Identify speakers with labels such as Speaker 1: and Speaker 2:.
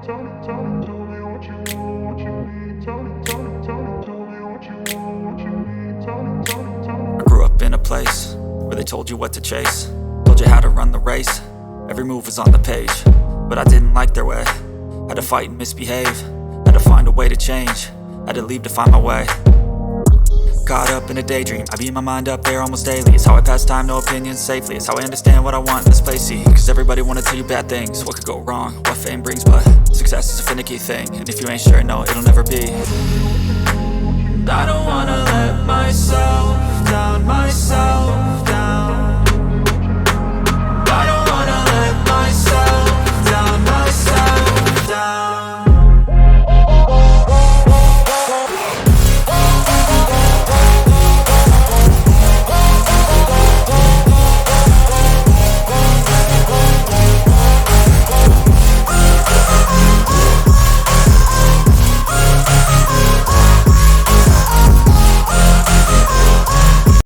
Speaker 1: I grew up in a place where they told you what to chase, told you how to run the race. Every move was on the page, but I didn't like their way. Had to fight and misbehave, had to find a way to change, had to leave to find my way. Caught up in a daydream, I beat my mind up there almost daily. It's how I pass time, no opinions safely. It's how I understand what I want in this place, see. Cause everybody wanna tell you bad things, what could go wrong, what fame brings. But success is a finicky thing, and if you ain't sure, no, it'll never be. I don't wanna let myself down myself.